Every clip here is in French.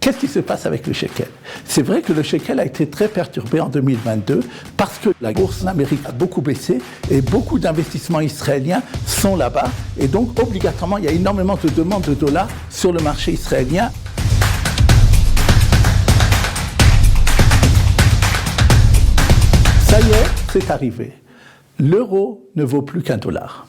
qu'est-ce qui se passe avec le shekel? C'est vrai que le shekel a été très perturbé en 2022 parce que la bourse en Amérique a beaucoup baissé et beaucoup d'investissements israéliens sont là-bas. Et donc, obligatoirement, il y a énormément de demandes de dollars sur le marché israélien. Ça y est, c'est arrivé. L'euro ne vaut plus qu'un dollar.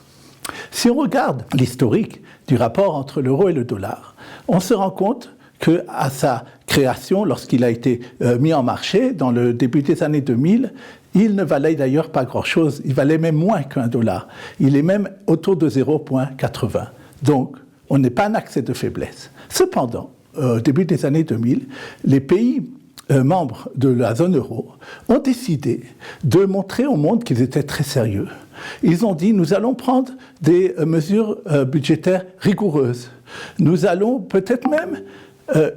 Si on regarde l'historique du rapport entre l'euro et le dollar, on se rend compte qu'à sa création, lorsqu'il a été mis en marché, dans le début des années 2000, il ne valait d'ailleurs pas grand-chose, il valait même moins qu'un dollar. Il est même autour de 0,80. Donc, on n'est pas un accès de faiblesse. Cependant, au début des années 2000, les pays membres de la zone euro ont décidé de montrer au monde qu'ils étaient très sérieux. Ils ont dit, nous allons prendre des mesures budgétaires rigoureuses. Nous allons peut-être même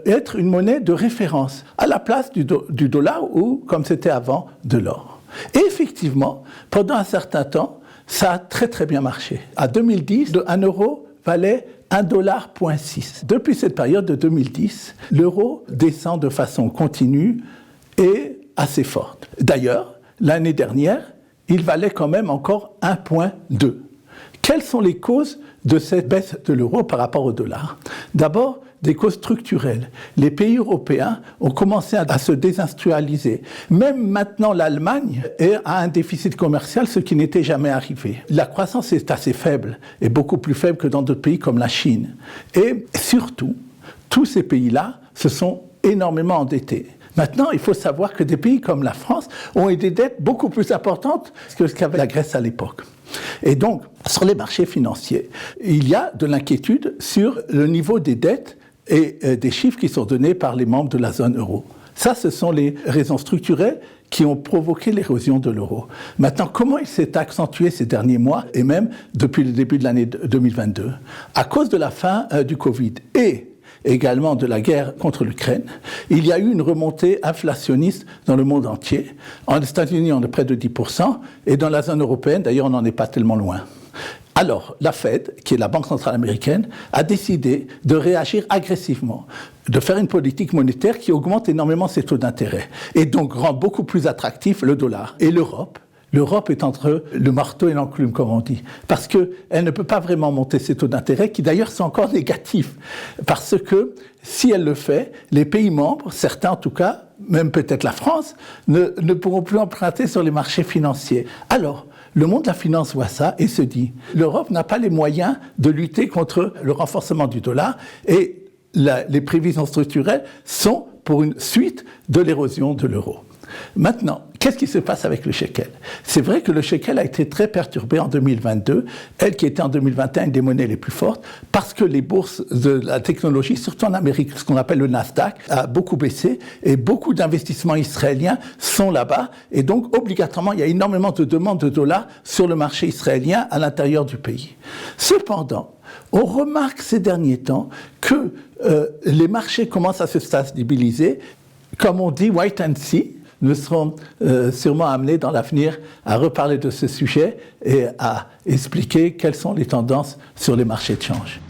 être une monnaie de référence à la place du dollar ou, comme c'était avant, de l'or. Et effectivement, pendant un certain temps, ça a très très bien marché. À 2010, un euro valait 1,6 $. Depuis cette période de 2010, l'euro descend de façon continue et assez forte. D'ailleurs, l'année dernière, il valait quand même encore 1,2. Quelles sont les causes de cette baisse de l'euro par rapport au dollar? D'abord, des causes structurelles. Les pays européens ont commencé à se désindustrialiser. Même maintenant, l'Allemagne a un déficit commercial, ce qui n'était jamais arrivé. La croissance est assez faible, et beaucoup plus faible que dans d'autres pays comme la Chine. Et surtout, tous ces pays-là se sont énormément endettés. Maintenant, il faut savoir que des pays comme la France ont eu des dettes beaucoup plus importantes que ce qu'avait la Grèce à l'époque. Et donc, sur les marchés financiers, il y a de l'inquiétude sur le niveau des dettes et des chiffres qui sont donnés par les membres de la zone euro. Ça, ce sont les raisons structurelles qui ont provoqué l'érosion de l'euro. Maintenant, comment il s'est accentué ces derniers mois, et même depuis le début de l'année 2022? À cause de la fin du Covid et également de la guerre contre l'Ukraine, il y a eu une remontée inflationniste dans le monde entier. En États-Unis, on est près de 10%, et dans la zone européenne, d'ailleurs, on n'en est pas tellement loin. Alors, la Fed, qui est la Banque centrale américaine, a décidé de réagir agressivement, de faire une politique monétaire qui augmente énormément ses taux d'intérêt, et donc rend beaucoup plus attractif le dollar. Et l'Europe est entre le marteau et l'enclume, comme on dit, parce qu'elle ne peut pas vraiment monter ses taux d'intérêt, qui d'ailleurs sont encore négatifs, parce que si elle le fait, les pays membres, certains en tout cas, même peut-être la France, ne pourront plus emprunter sur les marchés financiers. Alors, le monde de la finance voit ça et se dit, l'Europe n'a pas les moyens de lutter contre le renforcement du dollar et les prévisions structurelles sont pour une suite de l'érosion de l'euro. Maintenant, qu'est-ce qui se passe avec le shekel? C'est vrai que le shekel a été très perturbé en 2022, elle qui était en 2021 une des monnaies les plus fortes, parce que les bourses de la technologie, surtout en Amérique, ce qu'on appelle le Nasdaq, a beaucoup baissé et beaucoup d'investissements israéliens sont là-bas. Et donc, obligatoirement, il y a énormément de demandes de dollars sur le marché israélien à l'intérieur du pays. Cependant, on remarque ces derniers temps que les marchés commencent à se stabiliser. Comme on dit, wait and see. Nous serons sûrement amenés dans l'avenir à reparler de ce sujet et à expliquer quelles sont les tendances sur les marchés de change.